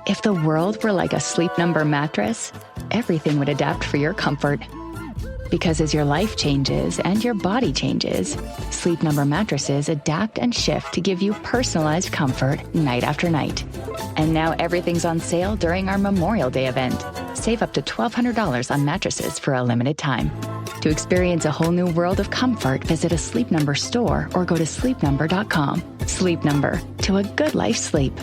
If the world were like a Sleep Number mattress, everything would adapt for your comfort. Because as your life changes and your body changes, Sleep Number mattresses adapt and shift to give you personalized comfort night after night. And now everything's on sale during our Memorial Day event. Save up to $1,200 on mattresses for a limited time. To experience a whole new world of comfort, visit a Sleep Number store or go to sleepnumber.com. Sleep Number, to a good life sleep.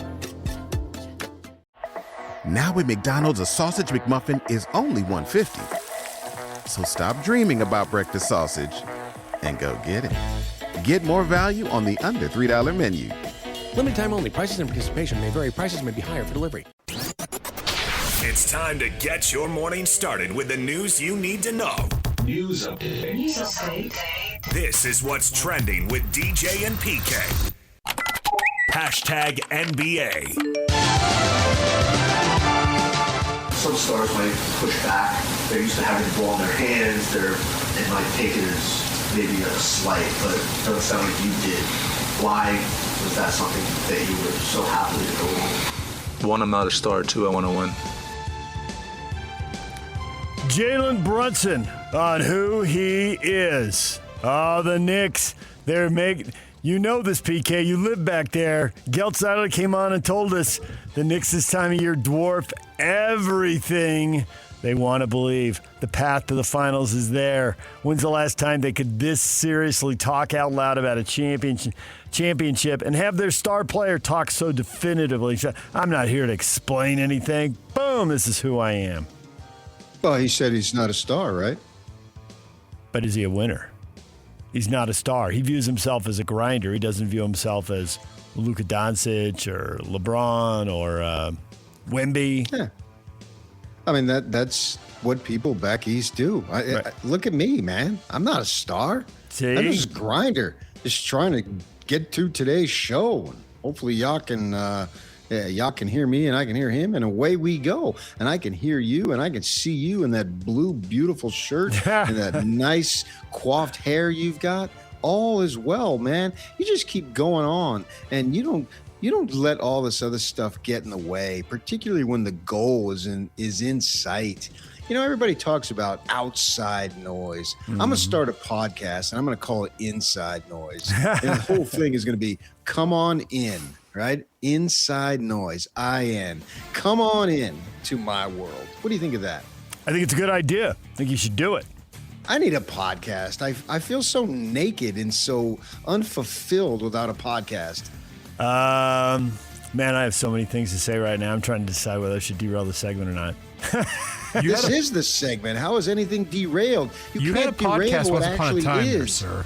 Now at McDonald's, a sausage McMuffin is only $1.50. So stop dreaming about breakfast sausage and go get it. Get more value on the under $3 menu. Limited time only. Prices and participation may vary. Prices may be higher for delivery. It's time to get your morning started with the news you need to know. News update. This is what's trending with DJ and PK. Hashtag NBA. Some stars might push back. They're used to having the ball in their hands. They might take it as maybe a slight, but it doesn't sound like you did. Why was that something that you were so happy to go on? One, I'm not a star. Two, I want to win. Jalen Brunson on who he is. Oh, the Knicks. They're making... You know this, PK. You live back there. Geltziler came on and told us the Knicks this time of year dwarf everything they want to believe. The path to the finals is there. When's the last time they could this seriously talk out loud about a championship and have their star player talk so definitively? I'm not here to explain anything. Boom, this is who I am. Well, he said he's not a star, right? But is he a winner? He's not a star. He views himself as a grinder. He doesn't view himself as Luka Doncic or LeBron or Wemby. Yeah. I mean, that's what people back east do. Look at me, man. I'm not a star. See? I'm just a grinder. Just trying to get through today's show. Hopefully y'all can hear me and I can hear him, and away we go. And I can hear you and I can see you in that blue, beautiful shirt and that nice coiffed hair you've got. All is well, man. You just keep going on, and you don't let all this other stuff get in the way, particularly when the goal is in sight. You know, everybody talks about outside noise. I'm going to start a podcast, and I'm going to call it Inside Noise. And the whole thing is going to be come on in. Right? Inside Noise, IN. Come on in to my world. What do you think of that? I think it's a good idea. I think you should do it. I need a podcast. I feel so naked and so unfulfilled without a podcast. Man, I have so many things to say right now. I'm trying to decide whether I should derail the segment or not. This is the segment. How is anything derailed? You can't had a podcast what once upon a time, there, is. sir.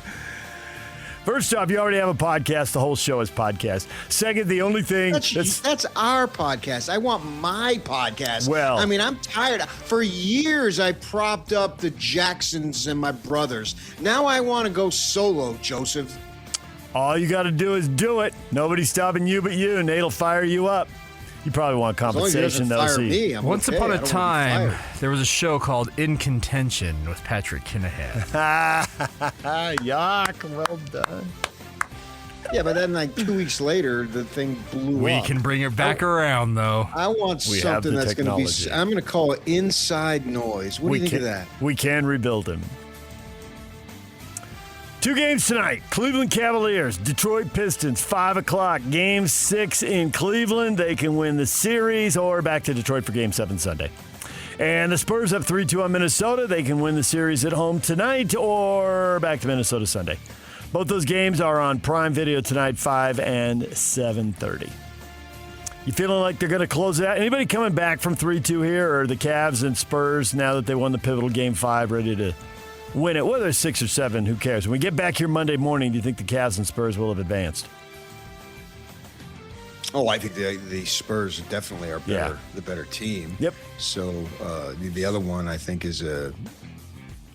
First off, you already have a podcast. The whole show is podcast. Second, the only thing that's our podcast. I want my podcast. Well, I mean, I'm tired. For years, I propped up the Jacksons and my brothers. Now I want to go solo, Joseph. All you got to do is do it. Nobody's stopping you but you. Nate'll fire you up. You probably want compensation, though. Once upon a time, there was a show called In Contention with Patrick Kinahan. Yuck. Well done. Yeah, but then like 2 weeks later, the thing blew up. We can bring it back around, though. I want something that's going to be, I'm going to call it Inside Noise. What do you think of that? We can rebuild him. 2 games tonight. Cleveland Cavaliers, Detroit Pistons, 5 o'clock. Game 6 in Cleveland. They can win the series or back to Detroit for Game 7 Sunday. And the Spurs have 3-2 on Minnesota. They can win the series at home tonight or back to Minnesota Sunday. Both those games are on Prime Video tonight, 5 and 7:30. You feeling like they're going to close it out? Anybody coming back from 3-2 here, or the Cavs and Spurs, now that they won the pivotal Game 5, ready to win it? Whether it's 6 or 7, who cares? When we get back here Monday morning, do you think the Cavs and Spurs will have advanced? Oh, I think the Spurs definitely are the better team. Yep. So the other one, I think, is a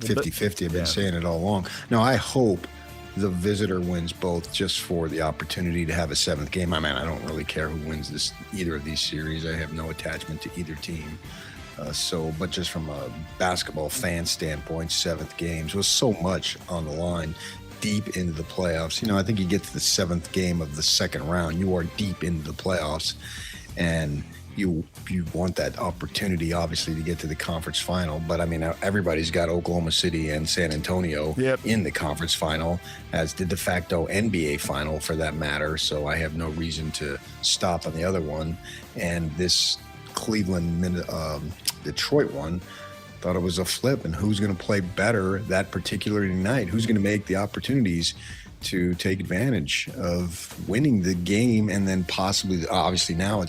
50-50. I've been saying it all along. Now, I hope the visitor wins both just for the opportunity to have a 7th game. I mean, I don't really care who wins either of these series. I have no attachment to either team. But just from a basketball fan standpoint, 7th games was so much on the line deep into the playoffs. You know, I think you get to the 7th game of the second round, you are deep into the playoffs. And you want that opportunity, obviously, to get to the conference final. But, I mean, everybody's got Oklahoma City and San Antonio in the conference final, as the de facto NBA final, for that matter. So I have no reason to stop on the other one. And this Cleveland-Detroit one, thought it was a flip. And who's going to play better that particular night? Who's going to make the opportunities to take advantage of winning the game? And then possibly, obviously now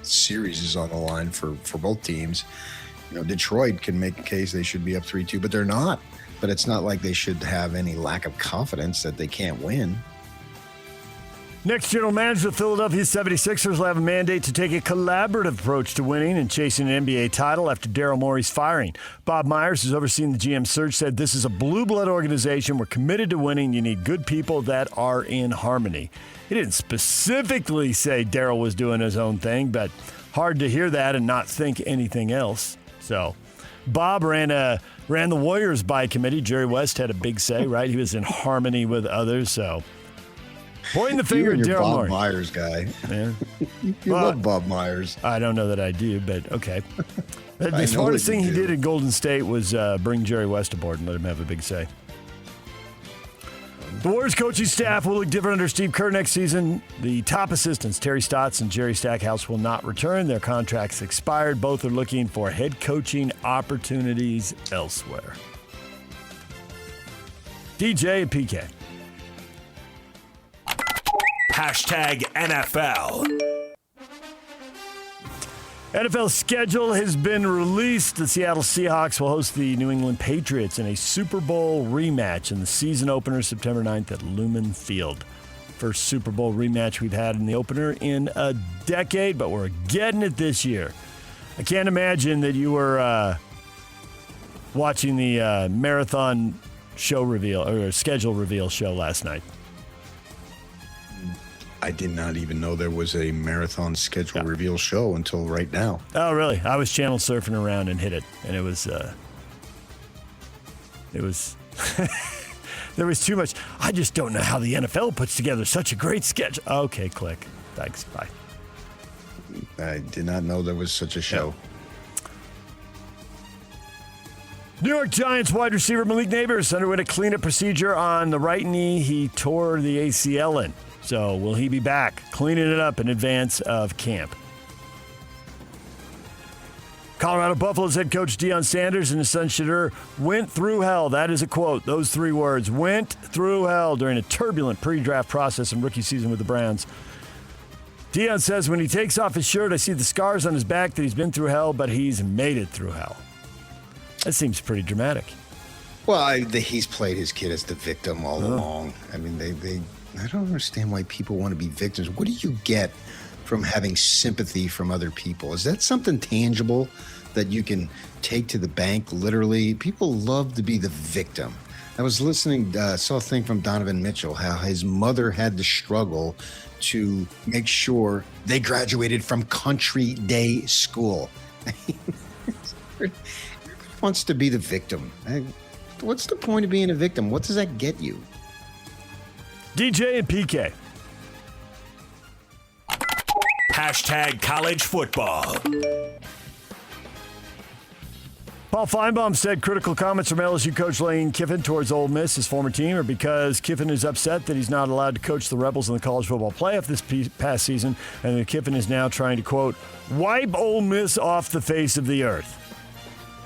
series is on the line for both teams. You know, Detroit can make a case they should be up 3-2, but they're not. But it's not like they should have any lack of confidence that they can't win. Next general manager of the Philadelphia 76ers will have a mandate to take a collaborative approach to winning and chasing an NBA title after Daryl Morey's firing. Bachmeier, who's overseeing the GM search, said this is a blue blood organization. We're committed to winning. You need good people that are in harmony. He didn't specifically say Daryl was doing his own thing, but hard to hear that and not think anything else. So Bob ran the Warriors by committee. Jerry West had a big say, right? He was in harmony with others, so pointing the finger at Daryl Morey. Bob Myers guy. Yeah. You love Bob Myers. I don't know that I do, but okay. The smartest thing he did at Golden State was bring Jerry West aboard and let him have a big say. The Warriors coaching staff will look different under Steve Kerr next season. The top assistants, Terry Stotts and Jerry Stackhouse, will not return. Their contracts expired. Both are looking for head coaching opportunities elsewhere. DJ and PK. Hashtag NFL. NFL schedule has been released. The Seattle Seahawks will host the New England Patriots in a Super Bowl rematch in the season opener September 9th at Lumen Field. First Super Bowl rematch we've had in the opener in a decade, but we're getting it this year. I can't imagine that you were watching the marathon show reveal or schedule reveal show last night. I did not even know there was a marathon schedule reveal show until right now. Oh, really? I was channel surfing around and hit it, and it was there was too much. I just don't know how the NFL puts together such a great sketch. Okay, click. Thanks. Bye. I did not know there was such a show. New York Giants wide receiver Malik Neighbors underwent a cleanup procedure on the right knee he tore the ACL in. So will he be back cleaning it up in advance of camp? Colorado Buffaloes head coach Deion Sanders and his son Shadur went through hell. That is a quote. Those three words, went through hell during a turbulent pre-draft process and rookie season with the Browns. Deion says, when he takes off his shirt, I see the scars on his back that he's been through hell, but he's made it through hell. That seems pretty dramatic. Well, he's played his kid as the victim all along. I mean, I don't understand why people want to be victims. What do you get from having sympathy from other people? Is that something tangible that you can take to the bank, literally? People love to be the victim. I was listening, saw a thing from Donovan Mitchell, how his mother had to struggle to make sure they graduated from country day school. Everybody wants to be the victim. What's the point of being a victim? What does that get you? DJ and PK. Hashtag college football. Paul Feinbaum said critical comments from LSU coach Lane Kiffin towards Ole Miss, his former team, are because Kiffin is upset that he's not allowed to coach the Rebels in the college football playoff this past season, and that Kiffin is now trying to, quote, wipe Ole Miss off the face of the earth.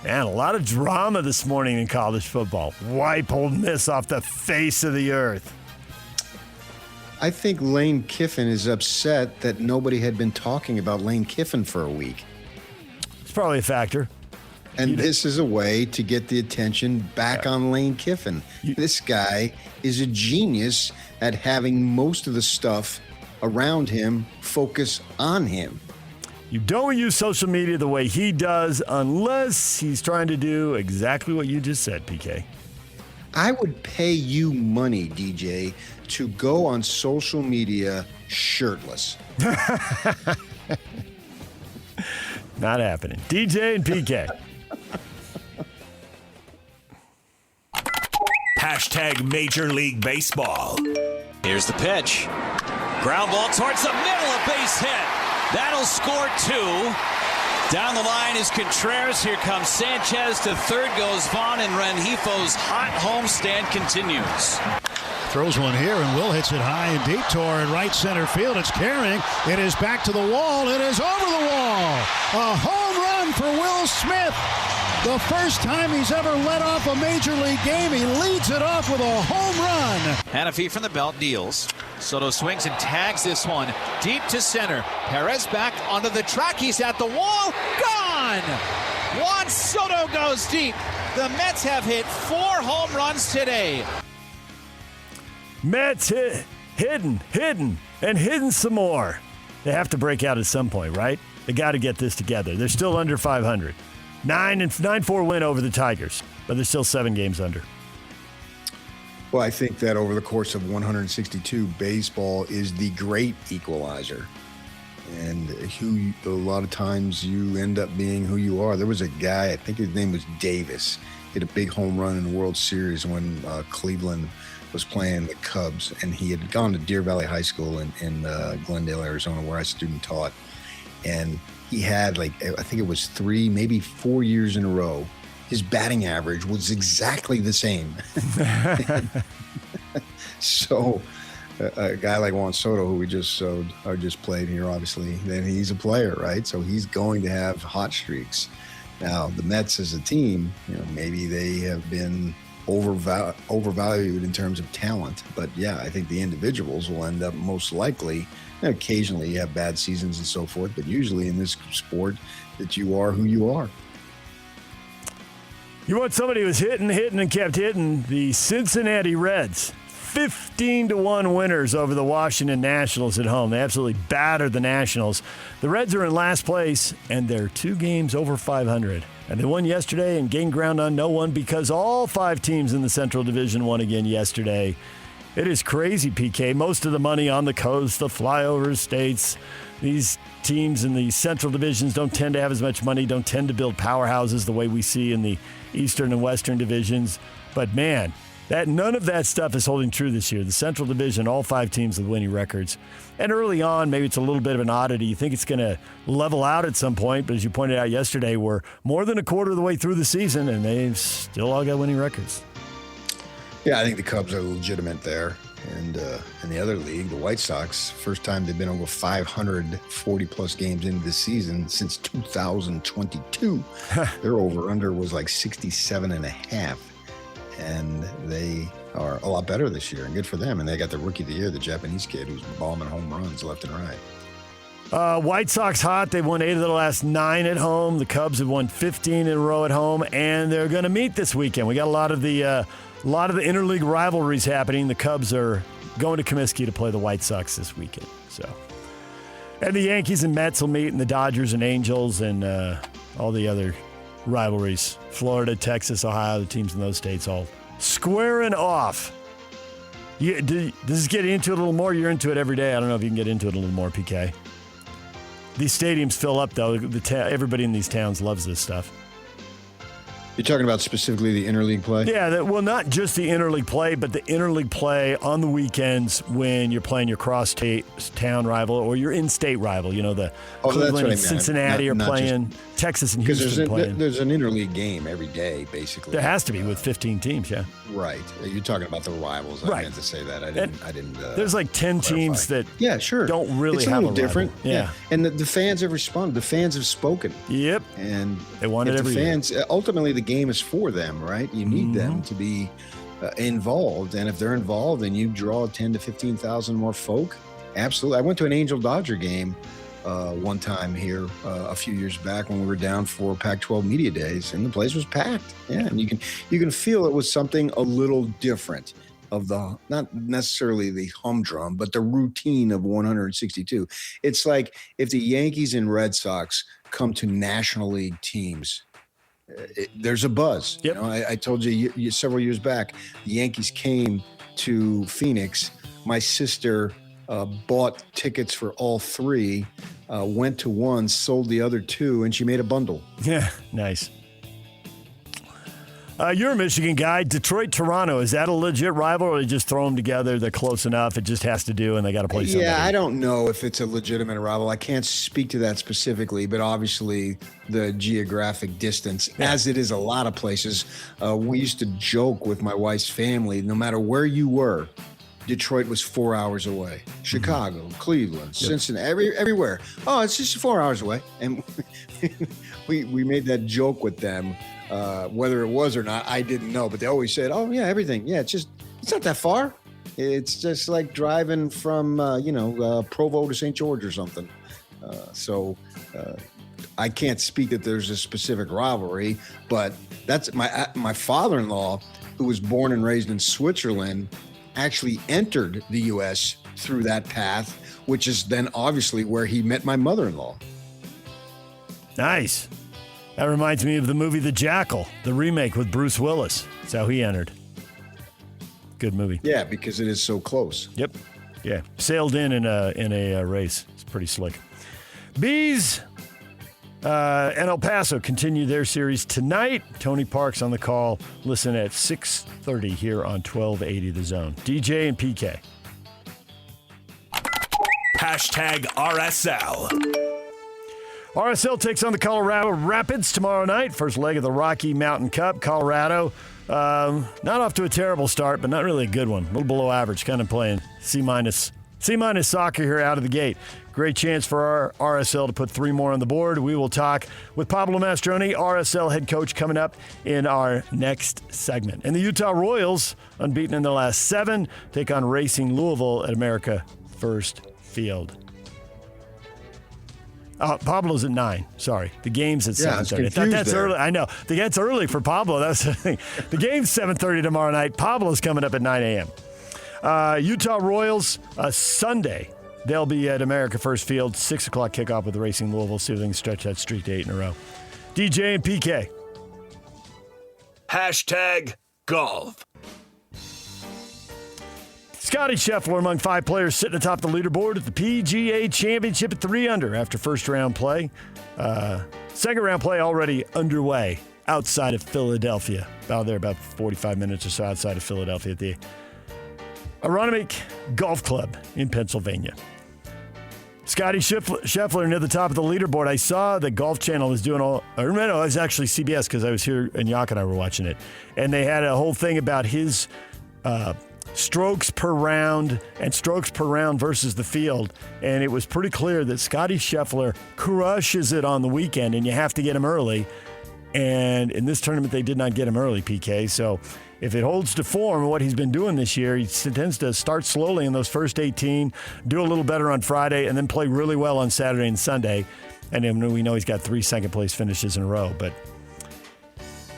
Man, a lot of drama this morning in college football. Wipe Ole Miss off the face of the earth. I think Lane Kiffin is upset that nobody had been talking about Lane Kiffin for a week. It's probably a factor. And this is a way to get the attention back on Lane Kiffin. This guy is a genius at having most of the stuff around him focus on him. You don't use social media the way he does unless he's trying to do exactly what you just said, PK. I would pay you money, DJ, to go on social media shirtless. Not happening. DJ and PK. Hashtag Major League Baseball. Here's the pitch. Ground ball towards the middle, a base hit. That'll score 2. Down the line is Contreras. Here comes Sanchez to third. Goes Vaughn, and Rengifo's hot homestand continues. Throws one here, and Will hits it high and deep toward right center field. It's carrying. It is back to the wall. It is over the wall. A home run for Will Smith. The first time he's ever led off a major league game. He leads it off with a home run. Hanafi from the belt deals. Soto swings and tags this one deep to center. Perez back onto the track. He's at the wall. Gone! Juan Soto goes deep. The Mets have hit 4 home runs today. Mets hidden some more. They have to break out at some point, right? They got to get this together. They're still under 500. 9-4 win over the Tigers, but they're still 7 games under. Well, I think that over the course of 162, baseball is the great equalizer. And a lot of times you end up being who you are. There was a guy, I think his name was Davis, hit a big home run in the World Series when Cleveland was playing the Cubs. And he had gone to Deer Valley High School in Glendale, Arizona, where I student taught. And he had, I think it was 3, maybe 4 years in a row. His batting average was exactly the same. So a guy like Juan Soto, who we just played here, obviously, then he's a player, right? So he's going to have hot streaks. Now, the Mets as a team, maybe they have been overvalued in terms of talent. But, yeah, I think the individuals will end up most likely. Occasionally you have bad seasons and so forth, but usually in this sport that you are who you are. You want somebody who's hitting and kept hitting? The Cincinnati Reds, 15-1 winners over the Washington Nationals at home. They absolutely battered the Nationals. The Reds are in last place, and they're 2 games over 500. And they won yesterday and gained ground on no one because all 5 teams in the Central Division won again yesterday. It is crazy, PK. Most of the money on the coast, the flyover states. These teams in the Central Divisions don't tend to have as much money, don't tend to build powerhouses the way we see in the Eastern and Western divisions. But, man, none of that stuff is holding true this year. The Central Division, all 5 teams with winning records. And early on, maybe it's a little bit of an oddity. You think it's going to level out at some point, but as you pointed out yesterday, we're more than a quarter of the way through the season, and they've still all got winning records. Yeah, I think the Cubs are legitimate there. And in the other league, the White Sox, first time they've been over 540-plus games into the season since 2022. Their over-under was like 67.5. And they are a lot better this year, and good for them. And they got the Rookie of the Year, the Japanese kid who's bombing home runs left and right. White Sox hot. They've won 8 of the last 9 at home. The Cubs have won 15 in a row at home, and they're going to meet this weekend. We got a lot of the interleague rivalries happening. The Cubs are going to Comiskey to play the White Sox this weekend. And the Yankees and Mets will meet, and the Dodgers and Angels, and all the other rivalries. Florida, Texas, Ohio, the teams in those states all squaring off. This is getting into it a little more. You're into it every day. I don't know if you can get into it a little more, PK. These stadiums fill up, though. Everybody in these towns loves this stuff. You're talking about specifically the interleague play? Yeah, well, not just the interleague play, but the interleague play on the weekends when you're playing your cross-town rival or your in-state rival. The Cleveland and Cincinnati are playing, Texas and Houston playing. There's an interleague game every day, basically. There has to be with 15 teams, yeah. Right. You're talking about the rivals. I meant to say that. I didn't. There's like 10 clarify. Teams that don't really it's have a little different. Yeah. And the fans have responded. The fans have spoken. Yep. And they want it every fans, ultimately, the game is for them, right? You need them to be involved. And if they're involved and you draw 10 to 15,000 more folk, absolutely. I went to an Angel-Dodger game one time here a few years back when we were down for Pac-12 Media Days, and the place was packed. Yeah, and you can feel it was something a little different of the, not necessarily the humdrum, but the routine of 162. It's like if the Yankees and Red Sox come to National League teams, there's a buzz. Yep. I told you several years back, the Yankees came to Phoenix. My sister bought tickets for all 3, went to one, sold the other 2, and she made a bundle. Yeah, nice. You're a Michigan guy. Detroit-Toronto, is that a legit rival, or they just throw them together? They're close enough. It just has to do, and they got to play somebody. Yeah, I don't know if it's a legitimate rival. I can't speak to that specifically, but obviously the geographic distance, as it is a lot of places. We used to joke with my wife's family, no matter where you were, Detroit was 4 hours away. Chicago, Cleveland, Cincinnati, everywhere. Oh, it's just 4 hours away. And we made that joke with them. Whether it was or not, I didn't know. But they always said, oh, yeah, everything. Yeah, it's not that far. It's just like driving from, Provo to St. George or something. So I can't speak that there's a specific rivalry, but that's my father-in-law, who was born and raised in Switzerland, actually entered the U.S. through that path, which is then obviously where he met my mother-in-law. Nice. That reminds me of the movie The Jackal, the remake with Bruce Willis. That's how he entered. Good movie. Yeah, because it is so close. Yep. Yeah. Sailed in a race. It's pretty slick. Bees and El Paso continue their series tonight. Tony Park's on the call. Listen at 6:30 here on 1280 The Zone. DJ and PK. Hashtag RSL. RSL takes on the Colorado Rapids tomorrow night. First leg of the Rocky Mountain Cup. Colorado, not off to a terrible start, but not really a good one. A little below average, kind of playing C-minus soccer here out of the gate. Great chance for our RSL to put 3 more on the board. We will talk with Pablo Mastroni, RSL head coach, coming up in our next segment. And the Utah Royals, unbeaten in the last 7, take on Racing Louisville at America First Field. Pablo's at 9. Sorry. The game's at 7:30. I thought that's early. I know. That's early for Pablo. That's the thing. The game's 7:30 tomorrow night. Pablo's coming up at 9 a.m. Utah Royals, Sunday. They'll be at America First Field. 6 o'clock kickoff with the Racing Louisville. See if they can stretch that streak to 8 in a row. DJ and PK. Hashtag golf. Scotty Scheffler among 5 players sitting atop the leaderboard at the PGA Championship at 3 under after first round play. Second round play already underway outside of Philadelphia. About 45 minutes or so outside of Philadelphia at the Aronimink Golf Club in Pennsylvania. Scotty Scheffler near the top of the leaderboard. I saw the Golf Channel was doing it was actually CBS because I was here and Yak and I were watching it. And they had a whole thing about his strokes per round and strokes per round versus the field. And it was pretty clear that Scotty Scheffler crushes it on the weekend and you have to get him early. And in this tournament, they did not get him early, PK. So if it holds to form what he's been doing this year, he tends to start slowly in those first 18, do a little better on Friday, and then play really well on Saturday and Sunday. And then we know he's got 3 second-place finishes in a row. But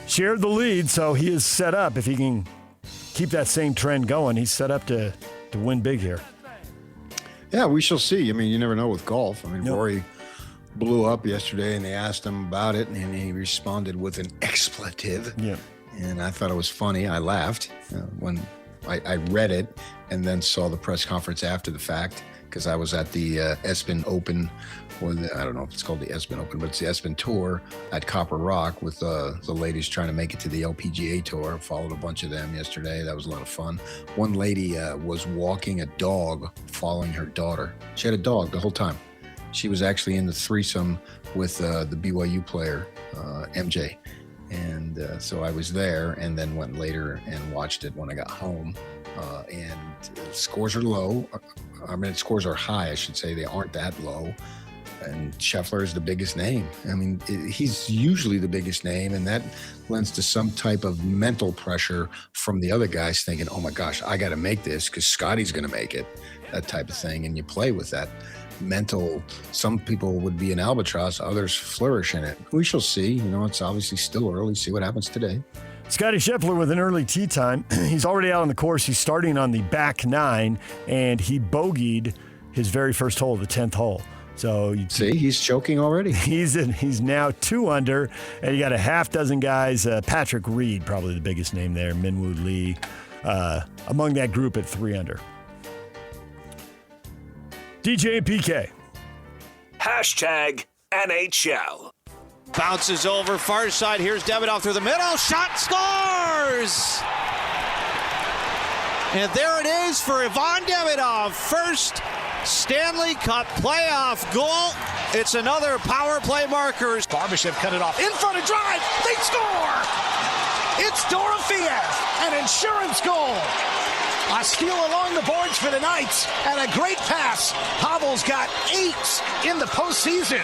shared the lead, so he is set up. If he can keep that same trend going, he's set up to win big here. Yeah, we shall see. I mean, you never know with golf. I mean, Rory blew up yesterday, and they asked him about it, and he responded with an expletive. Yeah. And I thought it was funny. I laughed when I read it and then saw the press conference after the fact because I was at the Espen Open, or I don't know if it's called the Espen Open, but it's the Espen Tour at Copper Rock with the ladies trying to make it to the LPGA Tour. Followed a bunch of them yesterday. That was a lot of fun. One lady was walking a dog following her daughter. She had a dog the whole time. She was actually in the threesome with the BYU player, MJ. And so I was there and then went later and watched it when I got home. And scores are low. I mean, scores are high, I should say. They aren't that low. And Scheffler is the biggest name. I mean, he's usually the biggest name, and that lends to some type of mental pressure from the other guys thinking, oh my gosh, I got to make this because Scotty's going to make it, that type of thing. And you play with that mental. Some people would be an albatross, others flourish in it. We shall see. It's obviously still early. See what happens today. Scotty Scheffler with an early tee time. He's already out on the course. He's starting on the back 9, and he bogeyed his very first hole, the 10th hole. So you see, he's choking already. He's now 2 under, and you got a half dozen guys. Patrick Reed, probably the biggest name there. Minwoo Lee, among that group at 3 under. DJ and PK. Hashtag NHL. Bounces over, far side. Here's Davidoff through the middle. Shot, scores! And there it is for Ivan Davidoff. First Stanley Cup playoff goal. It's another power play marker. Barbashev cut it off. In front of drive. They score! It's Dorofeev, an insurance goal. A steal along the boards for the Knights, and a great pass. Havel's got 8 in the postseason.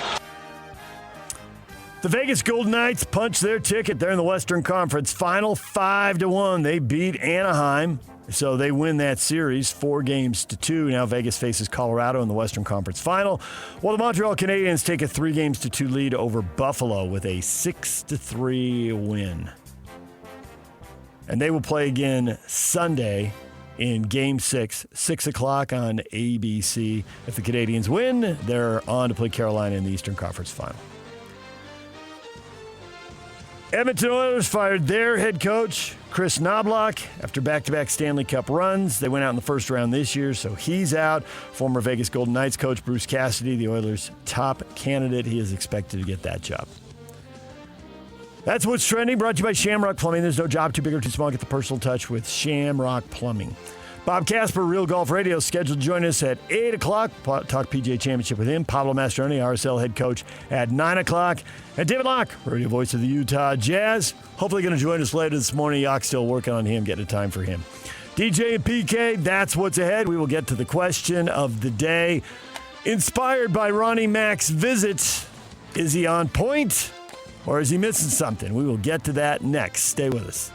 The Vegas Golden Knights punched their ticket. They're in the Western Conference Final 5-1. They beat Anaheim, so they win that series 4-2. Now Vegas faces Colorado in the Western Conference Final, while the Montreal Canadiens take a 3-2 lead over Buffalo with a 6-3 win. And they will play again Sunday in Game 6, 6 o'clock on ABC. If the Canadiens win, they're on to play Carolina in the Eastern Conference Final. Edmonton Oilers fired their head coach, Chris Knobloch, after back-to-back Stanley Cup runs. They went out in the first round this year, so he's out. Former Vegas Golden Knights coach Bruce Cassidy, the Oilers' top candidate. He is expected to get that job. That's what's trending, brought to you by Shamrock Plumbing. There's no job too big or too small. Get the personal touch with Shamrock Plumbing. Bob Casper, Real Golf Radio, scheduled to join us at 8 o'clock. Talk PGA Championship with him. Pablo Mastroeni, RSL head coach, at 9 o'clock. And David Locke, radio voice of the Utah Jazz. Hopefully going to join us later this morning. Yock's still working on him, getting a time for him. DJ and PK, that's what's ahead. We will get to the question of the day. Inspired by Ronnie Mack's visit, is he on point or is he missing something? We will get to that next. Stay with us.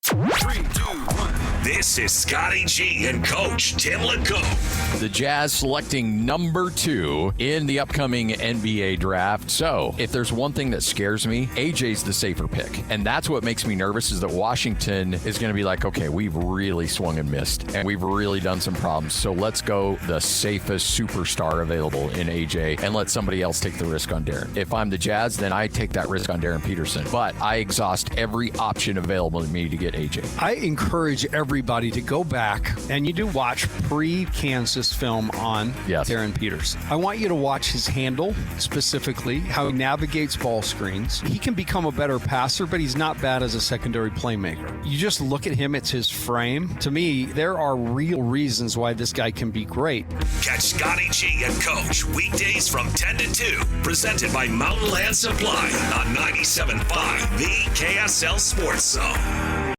3, 2, 1. This is Scotty G and Coach Tim LeCoq. The Jazz selecting number 2 in the upcoming NBA draft. So, if there's one thing that scares me, AJ's the safer pick. And that's what makes me nervous, is that Washington is going to be like, okay, we've really swung and missed, and we've really done some problems. So let's go the safest superstar available in AJ and let somebody else take the risk on Darren. If I'm the Jazz, then I take that risk on Darren Peterson. But I exhaust every option available to me to get AJ. I encourage everybody to go back and you do watch pre-Kansas film on Darren Peters. I want you to watch his handle, specifically how he navigates ball screens. He can become a better passer, but he's not bad as a secondary playmaker. You just look at him, it's his frame. To me, there are real reasons why this guy can be great. Catch Scotty G and Coach weekdays from 10 to 2, presented by Mountain Land Supply on 97.5, the KSL Sports Zone.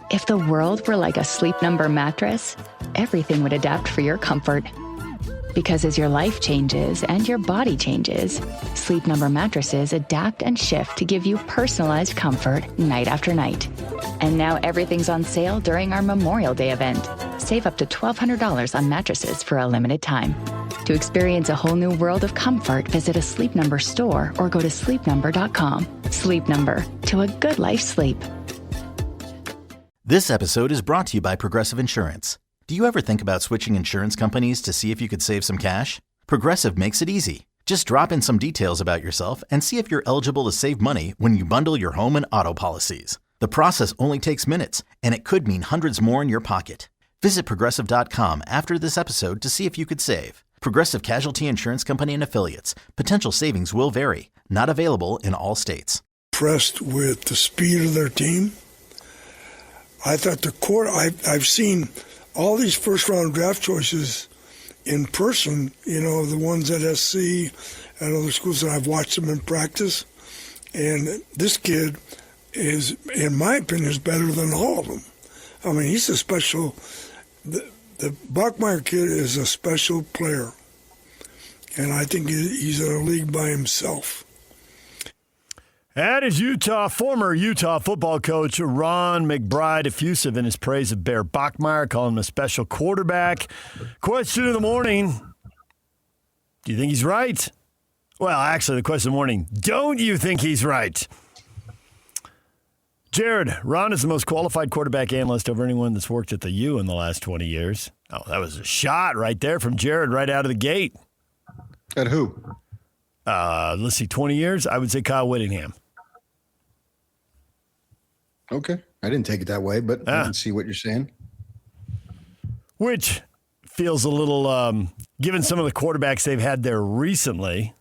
If the world were like a Sleep Number mattress, everything would adapt for your comfort. Because as your life changes and your body changes, Sleep Number mattresses adapt and shift to give you personalized comfort night after night. And now everything's on sale during our Memorial Day event. Save up to $1,200 on mattresses for a limited time. To experience a whole new world of comfort, visit a Sleep Number store or go to sleepnumber.com. Sleep Number, to a good life sleep. This episode is brought to you by Progressive Insurance. Do you ever think about switching insurance companies to see if you could save some cash? Progressive makes it easy. Just drop in some details about yourself and see if you're eligible to save money when you bundle your home and auto policies. The process only takes minutes, and it could mean hundreds more in your pocket. Visit Progressive.com after this episode to see if you could save. Progressive Casualty Insurance Company and Affiliates. Potential savings will vary. Not available in all states. Impressed with the speed of their team. I thought the court, I've seen all these first-round draft choices in person, you know, the ones at SC and other schools, and I've watched them in practice. And this kid is, in my opinion, is better than all of them. I mean, he's a special, the Bachmeier kid is a special player. And I think he's in a league by himself. That is former Utah football coach Ron McBride, effusive in his praise of Bear Bachmeier, calling him a special quarterback. Question of the morning, do you think he's right? Well, actually, the question of the morning, don't you think he's right? Jared, Ron is the most qualified quarterback analyst over anyone that's worked at the U in the last 20 years. Oh, that was a shot right there from Jared right out of the gate. At who? Let's see, 20 years? I would say Kyle Whittingham. Okay. I didn't take it that way, but I can see what you're saying. Which feels a little, given some of the quarterbacks they've had there recently,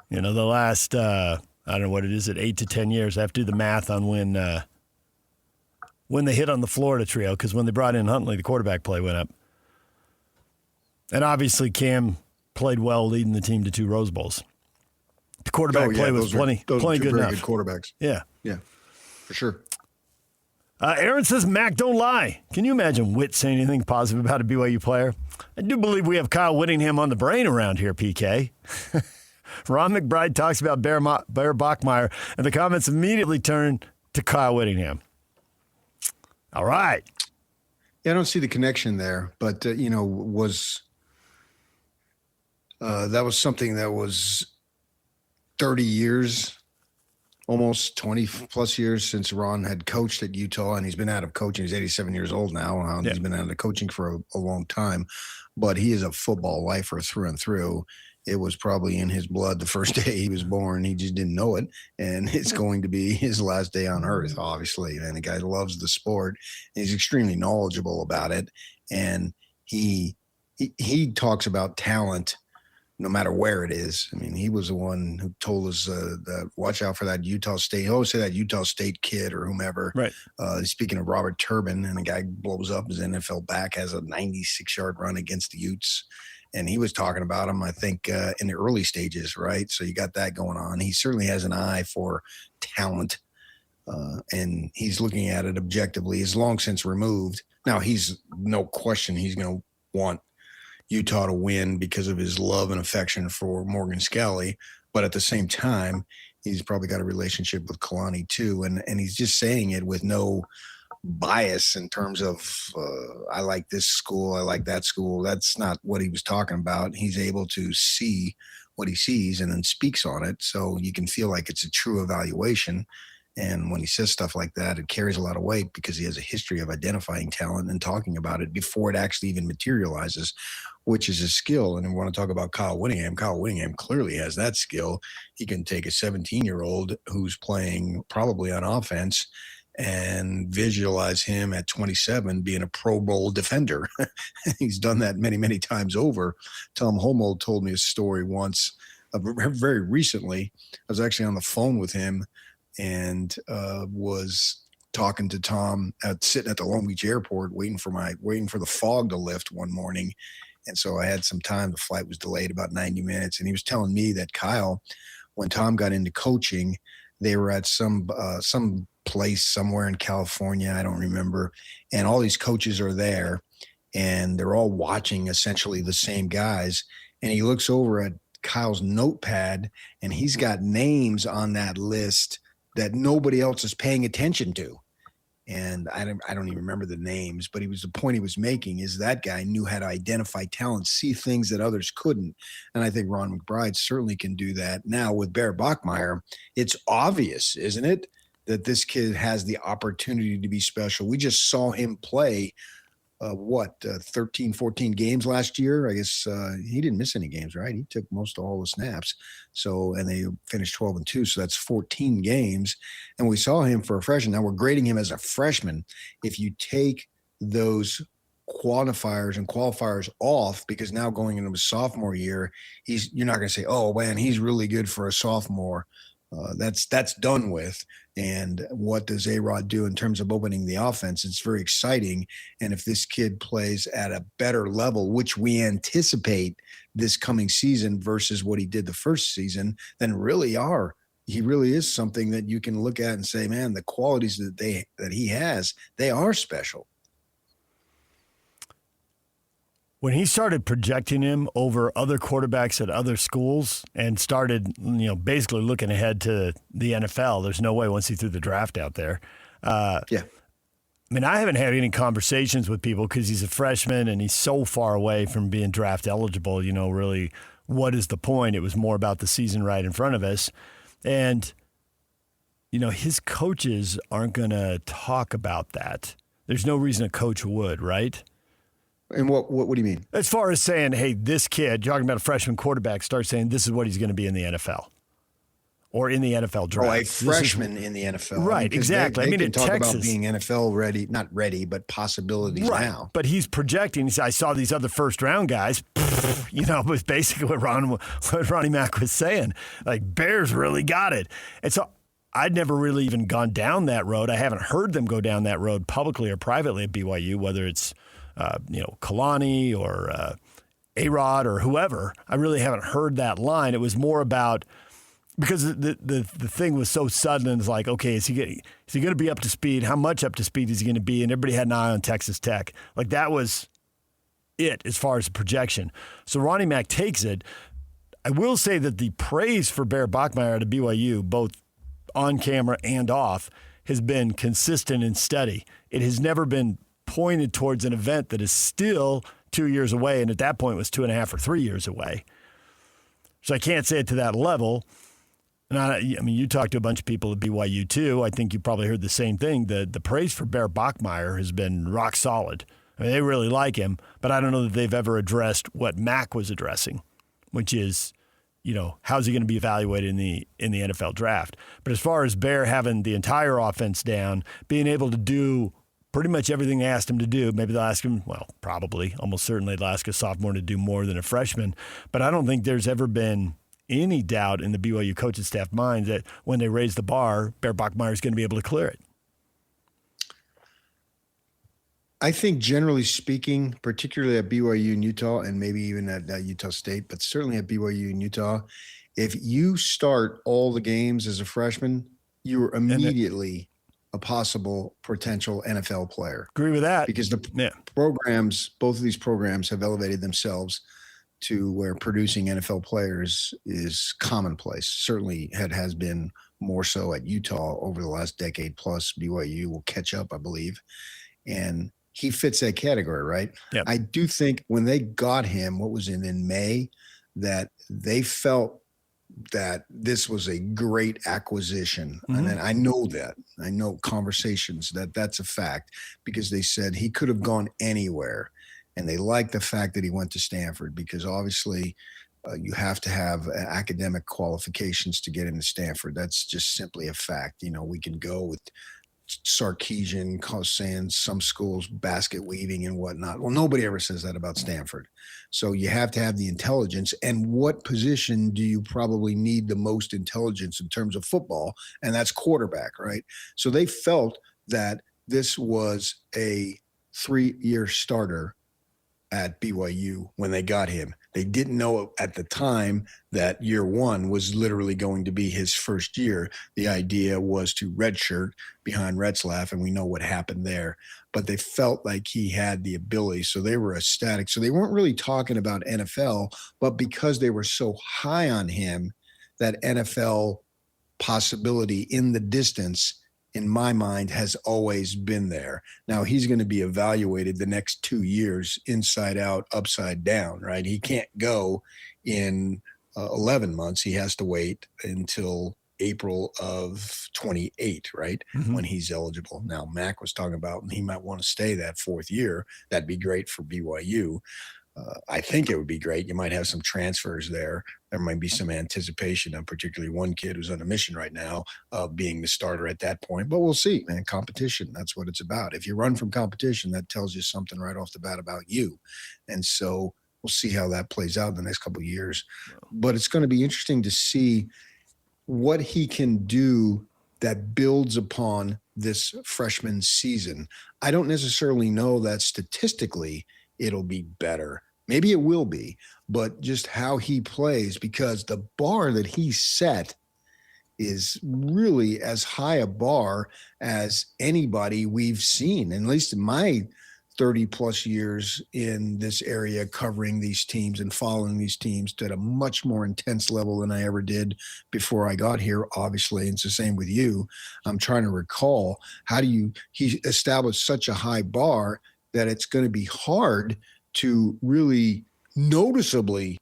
The last, I don't know what it is, 8 to 10 years. I have to do the math on when they hit on the Florida trio, because when they brought in Huntley, the quarterback play went up. And obviously Cam played well, leading the team to 2 Rose Bowls. The quarterback play was plenty good enough. Very good quarterbacks. Yeah. Yeah, for sure. Aaron says, Mac, don't lie. Can you imagine Witt saying anything positive about a BYU player? I do believe we have Kyle Whittingham on the brain around here, PK. Ron McBride talks about Bear Bachmeier, and the comments immediately turn to Kyle Whittingham. All right. Yeah, I don't see the connection there, but, that was something that was 30 years, almost 20 plus years since Ron had coached at Utah, and he's been out of coaching. He's 87 years old now. He's been out of coaching for a long time, but he is a football lifer through and through. It was probably in his blood the first day he was born. He just didn't know it, and it's going to be his last day on earth, obviously. And the guy loves the sport. He's extremely knowledgeable about it, and he talks about talent no matter where it is. I mean, he was the one who told us that watch out for that Utah State. He always say that Utah State kid or whomever. Right. Speaking of Robert Turbin, and the guy blows up his NFL back, has a 96-yard run against the Utes. And he was talking about him, I think, in the early stages, right? So you got that going on. He certainly has an eye for talent, and he's looking at it objectively. He's long since removed. Now, he's no question he's going to want Utah to win because of his love and affection for Morgan Scalley. But at the same time, he's probably got a relationship with Kalani too. And he's just saying it with no bias in terms of, I like this school, I like that school. That's not what he was talking about. He's able to see what he sees and then speaks on it. So you can feel like it's a true evaluation. And when he says stuff like that, it carries a lot of weight because he has a history of identifying talent and talking about it before it actually even materializes, which is a skill. And I want to talk about Kyle Whittingham. Kyle Whittingham clearly has that skill. He can take a 17-year-old who's playing probably on offense and visualize him at 27 being a Pro Bowl defender. He's done that many, many times over. Tom Holmold told me a story once, very recently. I was actually on the phone with him and was talking to Tom sitting at the Long Beach airport, waiting for the fog to lift one morning. And so I had some time. The flight was delayed about 90 minutes. And he was telling me that Kyle, when Tom got into coaching, they were at some place somewhere in California. I don't remember. And all these coaches are there and they're all watching essentially the same guys. And he looks over at Kyle's notepad and he's got names on that list that nobody else is paying attention to. And I don't even remember the names, but the point he was making is that guy knew how to identify talent, see things that others couldn't. And I think Ron McBride certainly can do that. Now with Bear Bachmeier, it's obvious, isn't it, that this kid has the opportunity to be special. We just saw him play 13, 14 games last year. I guess he didn't miss any games, right? He took most of all the snaps. So, and they finished 12-2. So that's 14 games. And we saw him for a freshman. Now we're grading him as a freshman. If you take those quantifiers and qualifiers off, because now going into his sophomore year, you're not going to say, oh man, he's really good for a sophomore. That's done with. And what does A-Rod do in terms of opening the offense? It's very exciting. And if this kid plays at a better level, which we anticipate this coming season versus what he did the first season, then he really is something that you can look at and say, man, the qualities that he has, they are special. When he started projecting him over other quarterbacks at other schools and started, basically looking ahead to the NFL, there's no way once he threw the draft out there. Yeah. I mean, I haven't had any conversations with people because he's a freshman and he's so far away from being draft eligible. Really, what is the point? It was more about the season right in front of us. And, his coaches aren't going to talk about that. There's no reason a coach would, right? And what do you mean? As far as saying, hey, this kid, talking about a freshman quarterback, starts saying this is what he's going to be in the NFL. or in the NFL draft. Oh, a freshman in the NFL. Right, exactly. They can at talk Texas, about being NFL ready, not ready, but possibilities now. But he's projecting. I saw these other first-round guys, was basically what Ronnie Mack was saying. Like, Bears really got it. And so I'd never really even gone down that road. I haven't heard them go down that road publicly or privately at BYU, whether it's, Kalani or A-Rod or whoever. I really haven't heard that line. It was more about, because the thing was so sudden, and it's like, okay, is he going to be up to speed? How much up to speed is he going to be? And everybody had an eye on Texas Tech. Like, that was it as far as the projection. So Ronnie Mack takes it. I will say that the praise for Bear Bachmeier at BYU, both on camera and off, has been consistent and steady. It has never been pointed towards an event that is still 2 years away, and at that point was 2.5 or 3 years away. So I can't say it to that level. And you talked to a bunch of people at BYU too. I think you probably heard the same thing. The praise for Bear Bachmeier has been rock solid. I mean, they really like him, but I don't know that they've ever addressed what Mack was addressing, which is, how's he going to be evaluated in the NFL draft? But as far as Bear having the entire offense down, being able to do pretty much everything they asked him to do, maybe they'll ask him, probably, almost certainly they'll ask a sophomore to do more than a freshman. But I don't think there's ever been any doubt in the BYU coaching staff minds that when they raise the bar, Bear Bachmeier is going to be able to clear it. I think generally speaking, particularly at BYU and Utah, and maybe even at Utah State, but certainly at BYU and Utah, if you start all the games as a freshman, you're immediately a possible potential NFL player. Agree with that. Because programs, both of these programs have elevated themselves to where producing NFL players is commonplace. Certainly has been more so at Utah over the last decade plus. BYU will catch up, I believe. And he fits that category, right? Yep. I do think when they got him, what was in May, that they felt that this was a great acquisition. Mm-hmm. And then I know conversations that's a fact, because they said he could have gone anywhere. And they liked the fact that he went to Stanford, because obviously you have to have academic qualifications to get into Stanford. That's just simply a fact. We can go with Sarkeesian saying some schools basket weaving and whatnot. Well, nobody ever says that about Stanford. So you have to have the intelligence. And what position do you probably need the most intelligence in terms of football? And that's quarterback, right? So they felt that this was a 3-year starter at BYU when they got him. They didn't know at the time that year one was literally going to be his first year. The idea was to redshirt behind Retzlaff, and we know what happened there. But they felt like he had the ability, so they were ecstatic. So they weren't really talking about NFL, but because they were so high on him, that NFL possibility in the distance, in my mind, has always been there. Now he's going to be evaluated the next 2 years, inside out, upside down, right? He can't go in 11 months. He has to wait until April of 28, right? Mm-hmm. When he's eligible. Now Mac was talking about, he might want to stay that 4th year. That'd be great for BYU. I think it would be great. You might have some transfers there. There might be some anticipation of particularly one kid who's on a mission right now of being the starter at that point. But we'll see, man. Competition, that's what it's about. If you run from competition, that tells you something right off the bat about you. And so we'll see how that plays out in the next couple of years. But it's going to be interesting to see what he can do that builds upon this freshman season. I don't necessarily know that statistically it'll be better. Maybe it will be, but just how he plays, because the bar that he set is really as high a bar as anybody we've seen, at least in my 30 plus years in this area, covering these teams and following these teams at a much more intense level than I ever did before I got here, obviously. And it's the same with you. I'm trying to recall, he established such a high bar that it's going to be hard to really noticeably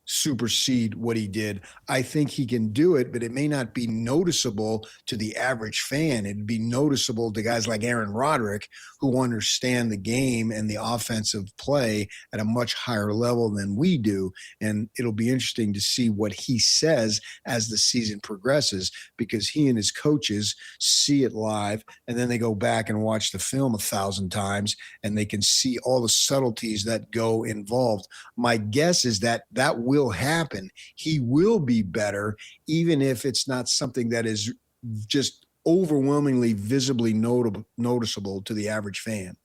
supersede what he did. I think he can do it, but it may not be noticeable to the average fan. It'd be noticeable to guys like Aaron Roderick, who understand the game and the offensive play at a much higher level than we do. And it'll be interesting to see what he says as the season progresses, because he and his coaches see it live, and then they go back and watch the film 1,000 times, and they can see all the subtleties that go involved. My guess is that that will happen. He will be better, even if it's not something that is just overwhelmingly visibly noticeable to the average fan.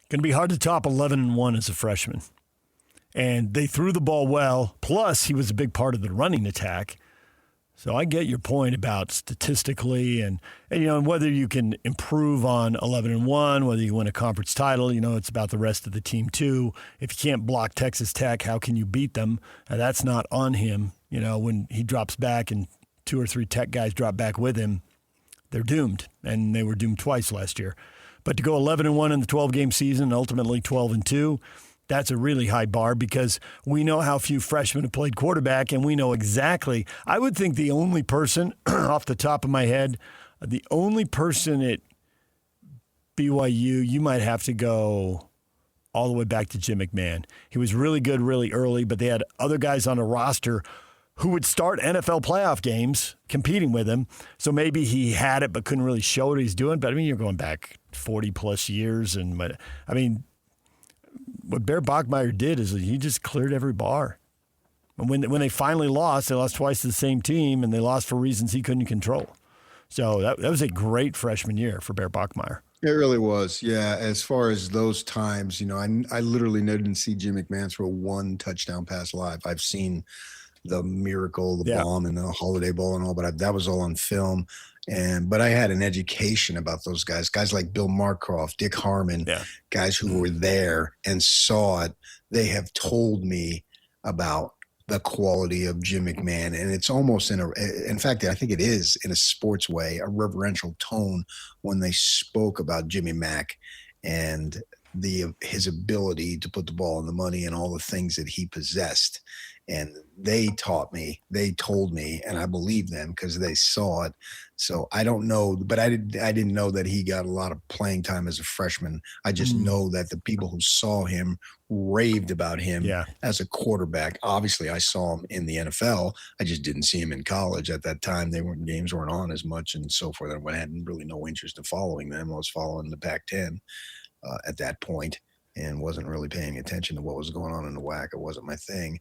Going to be hard to top 11-1 as a freshman. And they threw the ball well, plus he was a big part of the running attack. So I get your point about statistically and whether you can improve on 11-1, whether you win a conference title, it's about the rest of the team too. If you can't block Texas Tech, how can you beat them? And that's not on him. When he drops back and 2 or 3 Tech guys drop back with him, they're doomed. And they were doomed twice last year. But to go 11-1 in the 12-game season and ultimately 12-2, that's a really high bar, because we know how few freshmen have played quarterback, and we know exactly. I would think the only person, off the top of my head, the only person at BYU, you might have to go all the way back to Jim McMahon. He was really good really early, but they had other guys on the roster who would start NFL playoff games competing with him. So maybe he had it but couldn't really show what he's doing. But, you're going back 40-plus years. What Bear Bachmeier did is he just cleared every bar. And when they finally lost, they lost twice to the same team, and they lost for reasons he couldn't control. So that was a great freshman year for Bear Bachmeier. It really was, yeah. As far as those times, I literally didn't see Jim McMahon throw 1 touchdown pass live. I've seen the miracle, the bomb, and the Holiday Bowl and all, but that was all on film. But I had an education about those guys like Bill Markroff, Dick Harmon, guys who were there and saw it. They have told me about the quality of Jim McMahon, and it's almost in fact, I think it is in a sports way, a reverential tone when they spoke about Jimmy Mack and his ability to put the ball in the money and all the things that he possessed. And they taught me, they told me, and I believe them because they saw it. So I don't know, but I didn't know that he got a lot of playing time as a freshman. I just know that the people who saw him raved about him as a quarterback. Obviously, I saw him in the NFL. I just didn't see him in college at that time. Games weren't on as much and so forth. I had really no interest in following them. I was following the Pac-10 at that point and wasn't really paying attention to what was going on in the WAC. It wasn't my thing.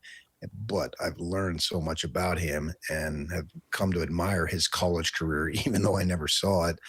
But I've learned so much about him and have come to admire his college career, even though I never saw it.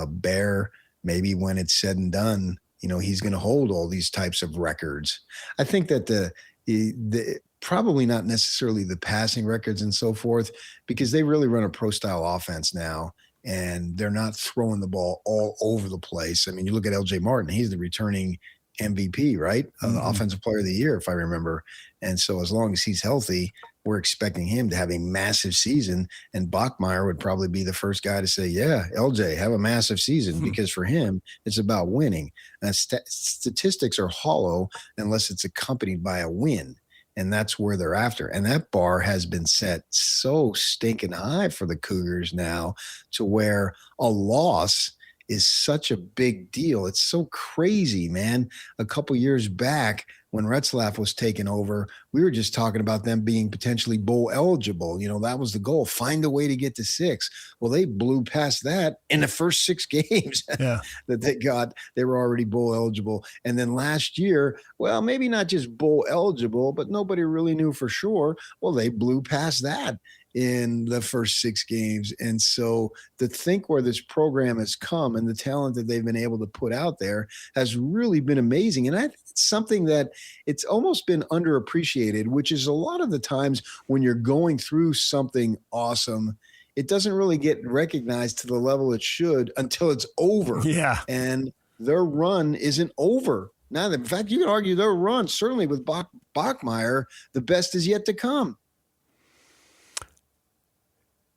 Bear, maybe when it's said and done, he's going to hold all these types of records. I think that the probably not necessarily the passing records and so forth, because they really run a pro-style offense now, and they're not throwing the ball all over the place. You look at L.J. Martin. He's the returning MVP, right? Offensive Player of the Year, if I remember. And so as long as he's healthy, we're expecting him to have a massive season. And Bachmeier would probably be the first guy to say, yeah, LJ, have a massive season, because for him, it's about winning. And statistics are hollow unless it's accompanied by a win. And that's where they're after. And that bar has been set so stinking high for the Cougars now, to where a loss is such a big deal. It's so crazy, man. A couple years back, when Retzlaff was taken over, we were just talking about them being potentially bowl eligible. That was the goal. Find a way to get to 6. Well, they blew past that in the first 6 games that they got. They were already bowl eligible. And then last year, well, maybe not just bowl eligible, but nobody really knew for sure. Well, they blew past that in the first 6 games. And so to think where this program has come and the talent that they've been able to put out there has really been amazing. And I think it's something that it's almost been underappreciated, which is a lot of the times when you're going through something awesome, it doesn't really get recognized to the level it should until it's over. Yeah. And their run isn't over. Now, in fact, you can argue their run, certainly with Bachmeier, the best is yet to come.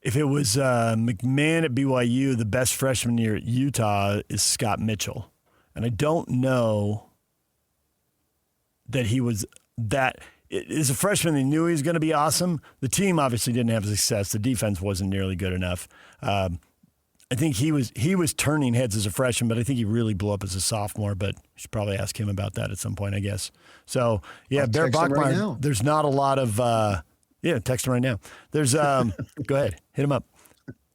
If it was McMahon at BYU, the best freshman year at Utah is Scott Mitchell. And I don't know that he was that as a freshman, they knew he was going to be awesome. The team obviously didn't have success. The defense wasn't nearly good enough. I think he was turning heads as a freshman, but I think he really blew up as a sophomore. But you should probably ask him about that at some point, I guess. So, yeah, Bear Bachmeier, right, there's not a lot of text him right now. There's go ahead, hit him up.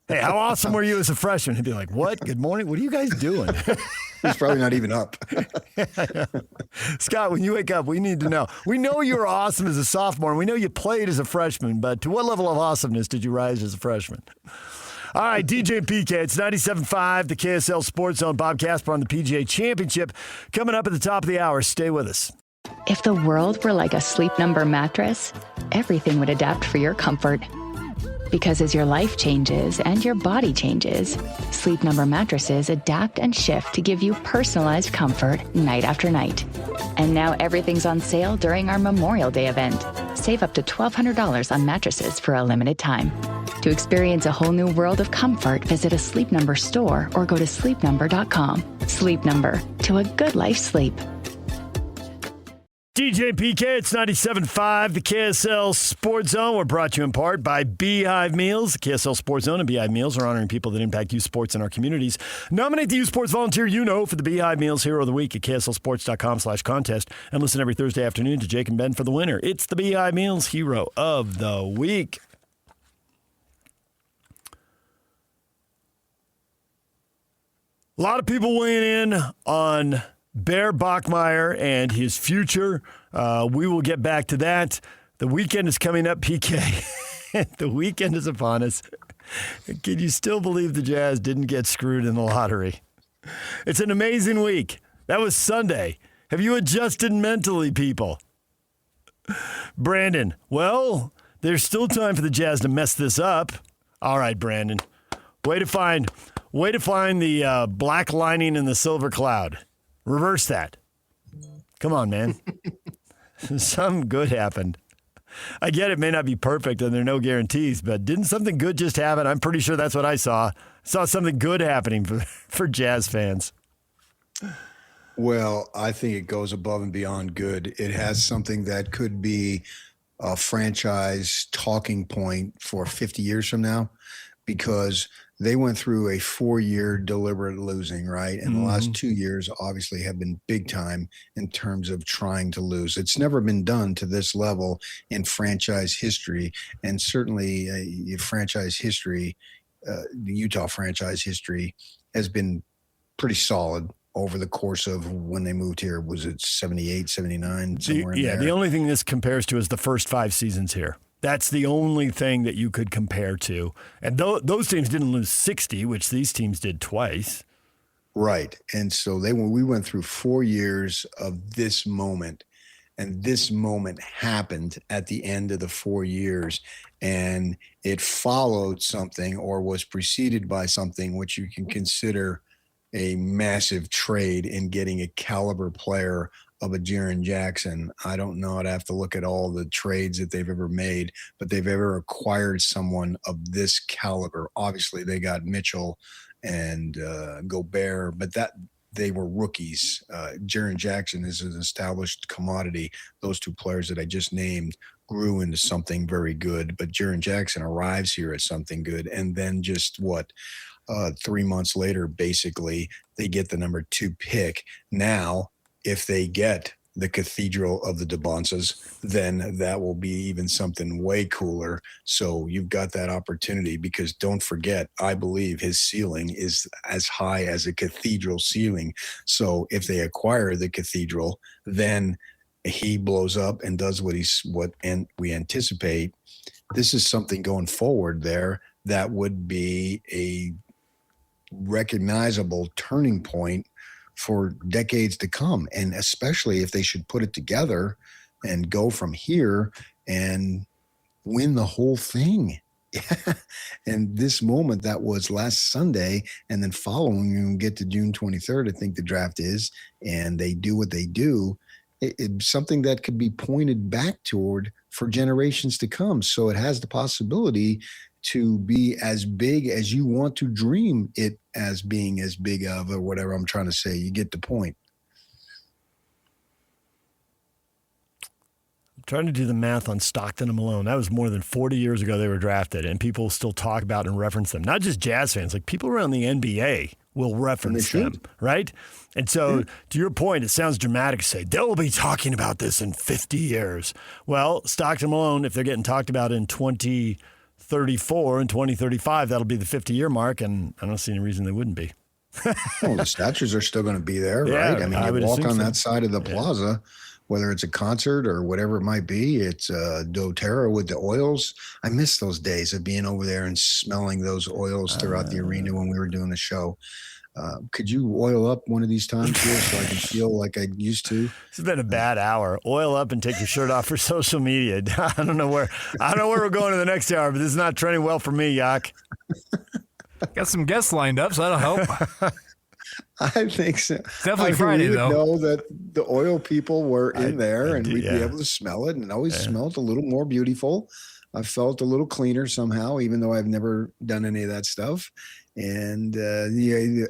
Hey, how awesome were you as a freshman? He'd be like, what? Good morning. What are you guys doing? He's probably not even up. Scott, when you wake up, we need to know. We know you were awesome as a sophomore, and we know you played as a freshman, but to what level of awesomeness did you rise as a freshman? All right, DJ and PK, it's 97.5, the KSL Sports Zone. Bob Casper on the PGA Championship. Coming up at the top of the hour. Stay with us. If the world were like a Sleep Number mattress, everything would adapt for your comfort. Because as your life changes and your body changes, Sleep Number mattresses adapt and shift to give you personalized comfort night after night. And now everything's on sale during our Memorial Day event. Save up to $1,200 on mattresses for a limited time. To experience a whole new world of comfort, visit a Sleep Number store or go to sleepnumber.com. Sleep Number, to a good life sleep. DJ PK, it's 97.5, the KSL Sports Zone. We're brought to you in part by Beehive Meals. The KSL Sports Zone and Beehive Meals are honoring people that impact youth sports in our communities. Nominate the youth sports volunteer you know for the Beehive Meals Hero of the Week at KSLSports.com/contest. And listen every Thursday afternoon to Jake and Ben for the winner. It's the Beehive Meals Hero of the Week. A lot of people weighing in on Bear Bachmeier and his future. We will get back to that. The weekend is coming up, PK. The weekend is upon us. Can you still believe the Jazz didn't get screwed in the lottery? It's an amazing week. That was Sunday. Have you adjusted mentally, people? Brandon, well, there's still time for the Jazz to mess this up. All right, Brandon. Way to find the black lining in the silver cloud. Reverse that. Come on, man. Something good happened. I get it may not be perfect and there are no guarantees, but didn't something good just happen? I'm pretty sure that's what I saw. I saw something good happening for Jazz fans. Well, I think it goes above and beyond good. It has something that could be a franchise talking point for 50 years from now, because they went through a 4-year deliberate losing, right? And the last 2 years obviously have been big time in terms of trying to lose. It's never been done to this level in franchise history, and certainly franchise history, the Utah franchise history has been pretty solid over the course of when they moved here. Was it 78, 79, somewhere in there? The only thing this compares to is the first 5 seasons here. That's the only thing that you could compare to. And those teams didn't lose 60, which these teams did twice. Right. And so we went through 4 years of this moment, and this moment happened at the end of the 4 years, and it followed something or was preceded by something which you can consider a massive trade in getting a caliber player of a Jaren Jackson. I don't know. I'd have to look at all the trades that they've ever made, but they've ever acquired someone of this caliber. Obviously, they got Mitchell and Gobert, but they were rookies. Jaren Jackson is an established commodity. Those two players that I just named grew into something very good, but Jaren Jackson arrives here at something good, and then just 3 months later, basically, they get the number 2 pick. Now, if they get the Cathedral of the DeBonces, then that will be even something way cooler. So you've got that opportunity, because don't forget, I believe his ceiling is as high as a cathedral ceiling. So if they acquire the Cathedral, then he blows up and does what we anticipate. This is something going forward there that would be a recognizable turning point for decades to come, and especially if they should put it together and go from here and win the whole thing. And this moment that was last Sunday, and then following, you get to June 23rd, I think the draft is, and they do what they do. It's something that could be pointed back toward for generations to come. So it has the possibility to be as big as you want to dream it as being as big of, or whatever I'm trying to say. You get the point. trying to do the math on Stockton and Malone. That was more than 40 years ago they were drafted, and people still talk about and reference them. Not just Jazz fans, like people around the NBA will reference them, right? And so, to your point, it sounds dramatic to say they'll be talking about this in 50 years. Well, Stockton and Malone, if they're getting talked about in 2034 and 2035, that'll be the 50-year mark, and I don't see any reason they wouldn't be. Well, the statues are still going to be there, right? I mean, you walk on that side of the plaza, whether it's a concert or whatever it might be. It's doTERRA with the oils. I miss those days of being over there and smelling those oils throughout the arena when we were doing the show. Could you oil up one of these times here so I can feel like I used to? It's been a bad hour. Oil up and take your shirt off for social media. I don't know where we're going to the next hour, but this is not trending well for me, Yak. Got some guests lined up, so that'll help. I think so. It's definitely Friday, we would though. know that the oil people were in there, and we'd be able to smell it, and it always smelled a little more beautiful. I felt a little cleaner somehow, even though I've never done any of that stuff. And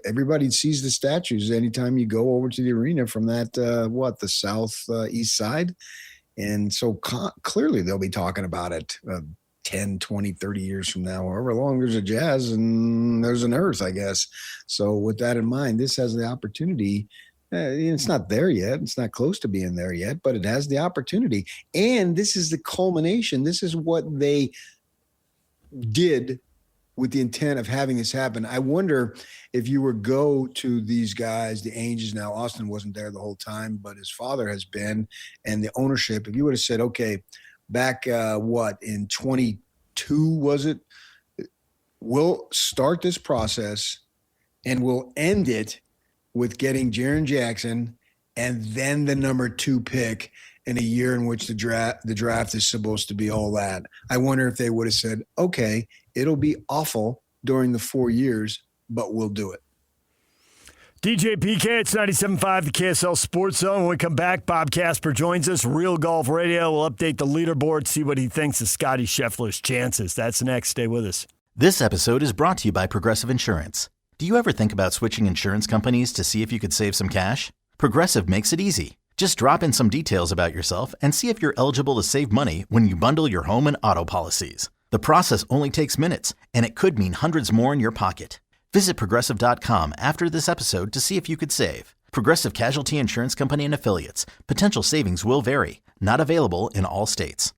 everybody sees the statues anytime you go over to the arena from that, the south east side. And so clearly they'll be talking about it 10, 20, 30 years from now, however long there's a Jazz and there's an Earth, I guess. So with that in mind, this has the opportunity. It's not there yet. It's not close to being there yet, but it has the opportunity. And this is the culmination. This is what they did with the intent of having this happen. I wonder if you were go to these guys, the Angels. Now, Austin wasn't there the whole time, but his father has been, and the ownership, if you would have said, okay, back in 22 was it? We'll start this process and we'll end it with getting Jaren Jackson and then the number 2 pick in a year in which the draft is supposed to be all that. I wonder if they would have said, okay, it'll be awful during the 4 years, but we'll do it. DJ PK, it's 97.5, the KSL Sports Zone. When we come back, Bob Casper joins us, Real Golf Radio. We'll update the leaderboard, see what he thinks of Scotty Scheffler's chances. That's next. Stay with us. This episode is brought to you by Progressive Insurance. Do you ever think about switching insurance companies to see if you could save some cash? Progressive makes it easy. Just drop in some details about yourself and see if you're eligible to save money when you bundle your home and auto policies. The process only takes minutes, and it could mean hundreds more in your pocket. Visit Progressive.com after this episode to see if you could save. Progressive Casualty Insurance Company and Affiliates. Potential savings will vary. Not available in all states.